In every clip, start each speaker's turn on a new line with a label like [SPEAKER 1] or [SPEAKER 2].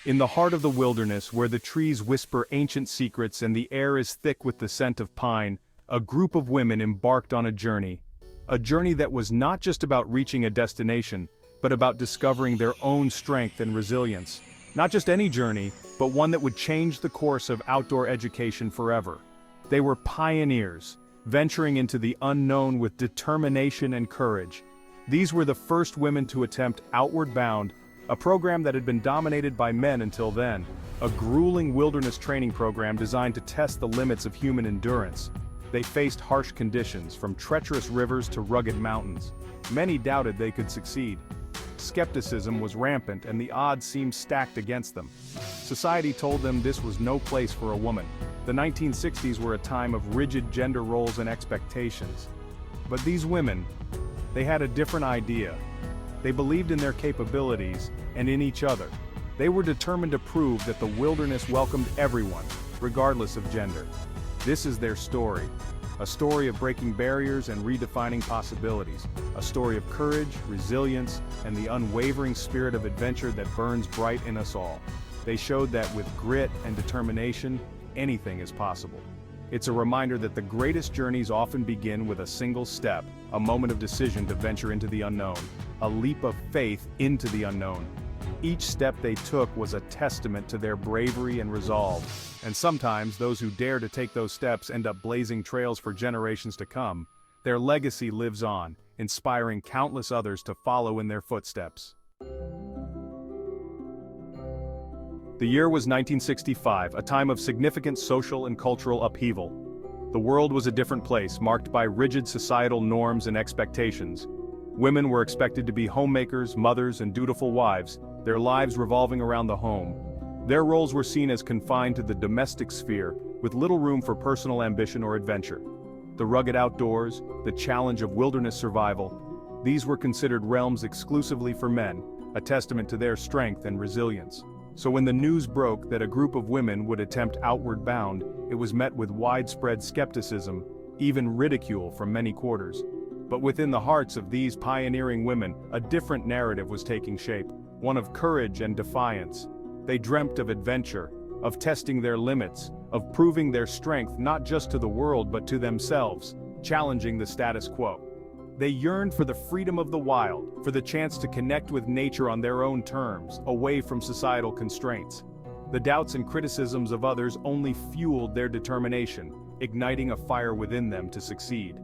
[SPEAKER 1] In the heart of the wilderness, where the trees whisper ancient secrets and the air is thick with the scent of pine, a group of women embarked on a journey. A journey that was not just about reaching a destination, but about discovering their own strength and resilience. Not just any journey, but one that would change the course of outdoor education forever. They were pioneers, venturing into the unknown with determination and courage. These were the first women to attempt Outward Bound, a program that had been dominated by men until then, a grueling wilderness training program designed to test the limits of human endurance. They faced harsh conditions, from treacherous rivers to rugged mountains. Many doubted they could succeed. Skepticism was rampant and the odds seemed stacked against them. Society told them this was no place for a woman. The 1960s were a time of rigid gender roles and expectations. But these women, they had a different idea. They believed in their capabilities and in each other. They were determined to prove that the wilderness welcomed everyone, regardless of gender. This is their story. A story of breaking barriers and redefining possibilities. A story of courage, resilience, and the unwavering spirit of adventure that burns bright in us all. They showed that with grit and determination, anything is possible. It's a reminder that the greatest journeys often begin with a single step, a moment of decision to venture into the unknown, a leap of faith into the unknown. Each step they took was a testament to their bravery and resolve. And sometimes those who dare to take those steps end up blazing trails for generations to come. Their legacy lives on, inspiring countless others to follow in their footsteps. The year was 1965, a time of significant social and cultural upheaval. The world was a different place, marked by rigid societal norms and expectations. Women were expected to be homemakers, mothers, and dutiful wives, their lives revolving around the home. Their roles were seen as confined to the domestic sphere, with little room for personal ambition or adventure. The rugged outdoors, the challenge of wilderness survival, these were considered realms exclusively for men, a testament to their strength and resilience. So when the news broke that a group of women would attempt Outward Bound, it was met with widespread skepticism, even ridicule from many quarters. But within the hearts of these pioneering women, a different narrative was taking shape, one of courage and defiance. They dreamt of adventure, of testing their limits, of proving their strength not just to the world but to themselves, challenging the status quo. They yearned for the freedom of the wild, for the chance to connect with nature on their own terms, away from societal constraints. The doubts and criticisms of others only fueled their determination, igniting a fire within them to succeed.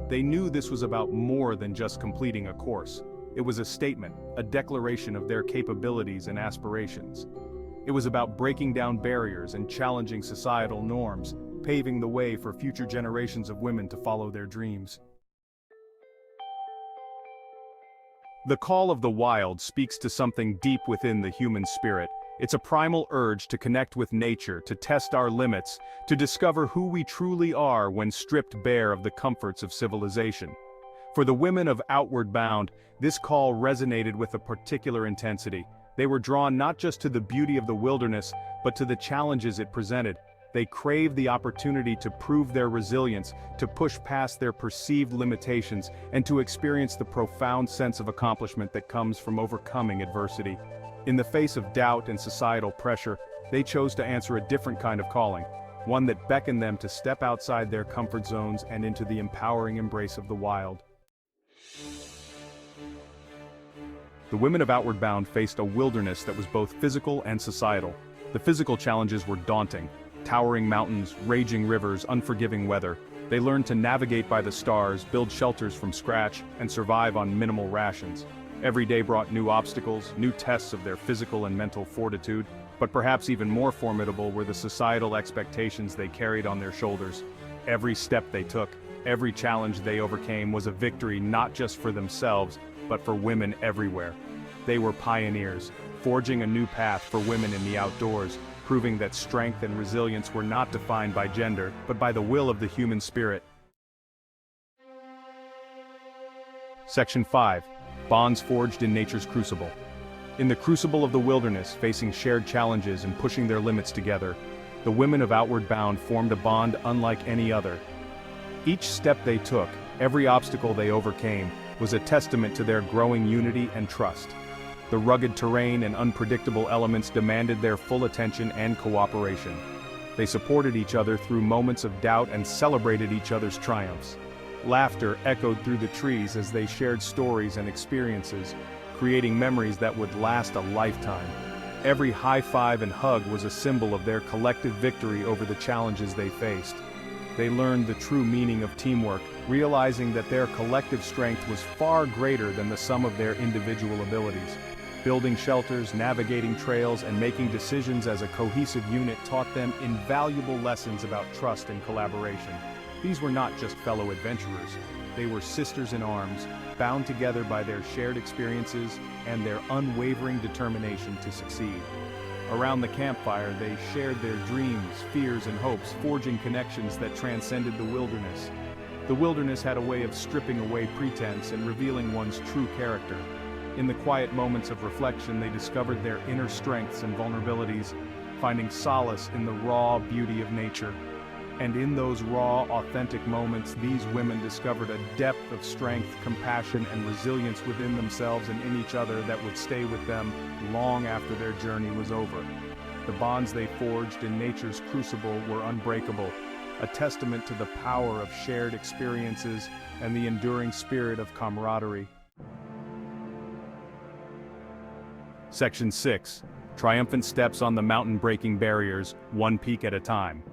[SPEAKER 1] They knew this was about more than just completing a course. It was a statement, a declaration of their capabilities and aspirations. It was about breaking down barriers and challenging societal norms, paving the way for future generations of women to follow their dreams. The call of the wild speaks to something deep within the human spirit. It's a primal urge to connect with nature, to test our limits, to discover who we truly are when stripped bare of the comforts of civilization. For the women of Outward Bound, this call resonated with a particular intensity. They were drawn not just to the beauty of the wilderness, but to the challenges it presented. They craved the opportunity to prove their resilience, to push past their perceived limitations, and to experience the profound sense of accomplishment that comes from overcoming adversity. In the face of doubt and societal pressure, they chose to answer a different kind of calling, one that beckoned them to step outside their comfort zones and into the empowering embrace of the wild. The women of Outward Bound faced a wilderness that was both physical and societal. The physical challenges were daunting. Towering mountains, raging rivers, unforgiving weather. They learned to navigate by the stars, build shelters from scratch, and survive on minimal rations. Every day brought new obstacles, new tests of their physical and mental fortitude, but perhaps even more formidable were the societal expectations they carried on their shoulders. Every step they took, every challenge they overcame was a victory not just for themselves, but for women everywhere. They were pioneers, forging a new path for women in the outdoors, proving that strength and resilience were not defined by gender, but by the will of the human spirit. Section 5. Bonds forged in nature's crucible. In the crucible of the wilderness, facing shared challenges and pushing their limits together, the women of Outward Bound formed a bond unlike any other. Each step they took, every obstacle they overcame, was a testament to their growing unity and trust. The rugged terrain and unpredictable elements demanded their full attention and cooperation. They supported each other through moments of doubt and celebrated each other's triumphs. Laughter echoed through the trees as they shared stories and experiences, creating memories that would last a lifetime. Every high five and hug was a symbol of their collective victory over the challenges they faced. They learned the true meaning of teamwork, realizing that their collective strength was far greater than the sum of their individual abilities. Building shelters, navigating trails, and making decisions as a cohesive unit taught them invaluable lessons about trust and collaboration. These were not just fellow adventurers. They were sisters in arms, bound together by their shared experiences and their unwavering determination to succeed. Around the campfire, they shared their dreams, fears, and hopes, forging connections that transcended the wilderness. The wilderness had a way of stripping away pretense and revealing one's true character. In the quiet moments of reflection, they discovered their inner strengths and vulnerabilities, finding solace in the raw beauty of nature. And in those raw, authentic moments, these women discovered a depth of strength, compassion, and resilience within themselves and in each other that would stay with them long after their journey was over. The bonds they forged in nature's crucible were unbreakable, a testament to the power of shared experiences and the enduring spirit of camaraderie. Section 6. Triumphant steps on the mountain-breaking barriers, one peak at a time.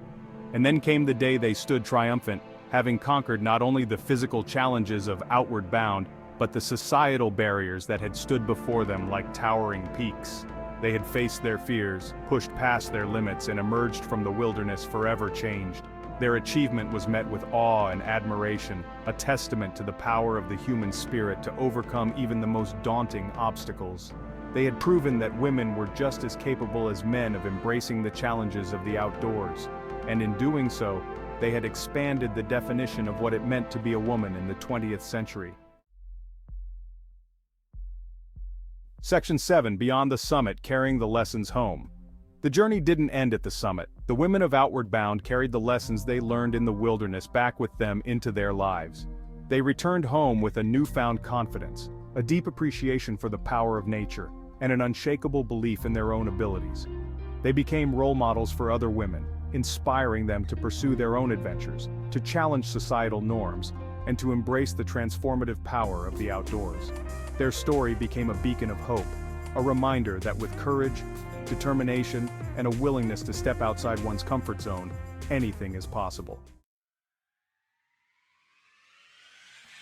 [SPEAKER 1] And then came the day they stood triumphant, having conquered not only the physical challenges of Outward Bound, but the societal barriers that had stood before them like towering peaks. They had faced their fears, pushed past their limits, and emerged from the wilderness forever changed. Their achievement was met with awe and admiration, a testament to the power of the human spirit to overcome even the most daunting obstacles. They had proven that women were just as capable as men of embracing the challenges of the outdoors. And in doing so, they had expanded the definition of what it meant to be a woman in the 20th century. Section 7. Beyond the summit, carrying the lessons home. The journey didn't end at the summit. The women of Outward Bound carried the lessons they learned in the wilderness back with them into their lives. They returned home with a newfound confidence, a deep appreciation for the power of nature, and an unshakable belief in their own abilities. They became role models for other women, inspiring them to pursue their own adventures, to challenge societal norms, and to embrace the transformative power of the outdoors. Their story became a beacon of hope, a reminder that with courage, determination, and a willingness to step outside one's comfort zone, anything is possible.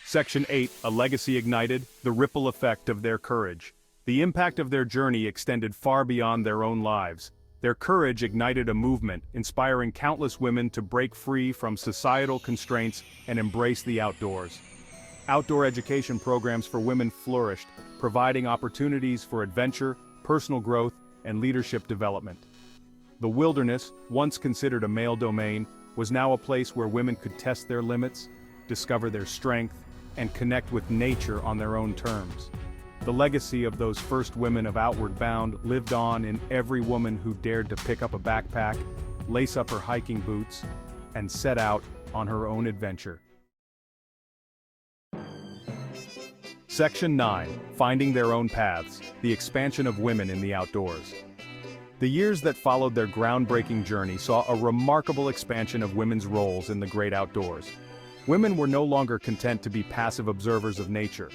[SPEAKER 1] Section 8. A legacy ignited, the ripple effect of their courage. The impact of their journey extended far beyond their own lives. Their courage ignited a movement, inspiring countless women to break free from societal constraints and embrace the outdoors. Outdoor education programs for women flourished, providing opportunities for adventure, personal growth, and leadership development. The wilderness, once considered a male domain, was now a place where women could test their limits, discover their strength, and connect with nature on their own terms. The legacy of those first women of Outward Bound lived on in every woman who dared to pick up a backpack, lace up her hiking boots, and set out on her own adventure. Section 9. Finding their own paths, the expansion of women in the outdoors. The years that followed their groundbreaking journey saw a remarkable expansion of women's roles in the great outdoors. Women were no longer content to be passive observers of nature.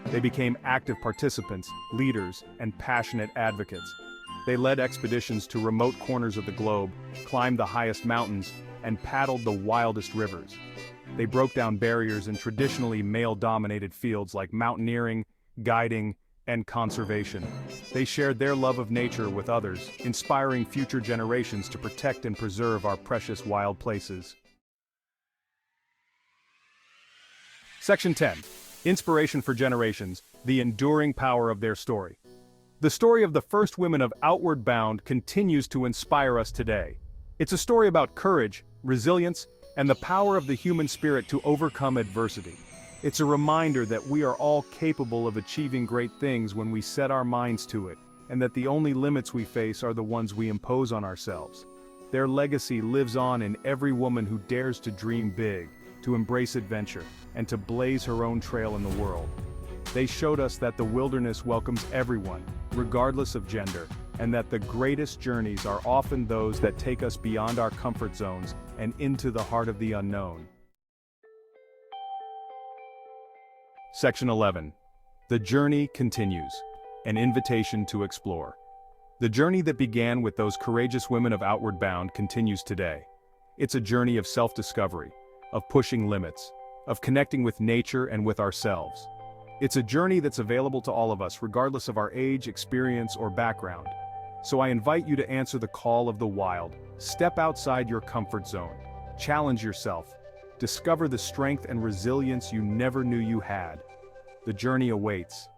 [SPEAKER 1] They became active participants, leaders, and passionate advocates. They led expeditions to remote corners of the globe, climbed the highest mountains, and paddled the wildest rivers. They broke down barriers in traditionally male-dominated fields like mountaineering, guiding, and conservation. They shared their love of nature with others, inspiring future generations to protect and preserve our precious wild places. Section 10. Inspiration for generations, the enduring power of their story. The story of the first women of Outward Bound continues to inspire us today. It's a story about courage, resilience, and the power of the human spirit to overcome adversity. It's a reminder that we are all capable of achieving great things when we set our minds to it, and that the only limits we face are the ones we impose on ourselves. Their legacy lives on in every woman who dares to dream big, to embrace adventure, and to blaze her own trail in the world. They showed us that the wilderness welcomes everyone, regardless of gender, and that the greatest journeys are often those that take us beyond our comfort zones and into the heart of the unknown. Section 11. The journey continues. An invitation to explore. The journey that began with those courageous women of Outward Bound continues today. It's a journey of self-discovery, of pushing limits, of connecting with nature and with ourselves. It's a journey that's available to all of us regardless of our age, experience, or background. So I invite you to answer the call of the wild, step outside your comfort zone, challenge yourself, discover the strength and resilience you never knew you had. The journey awaits.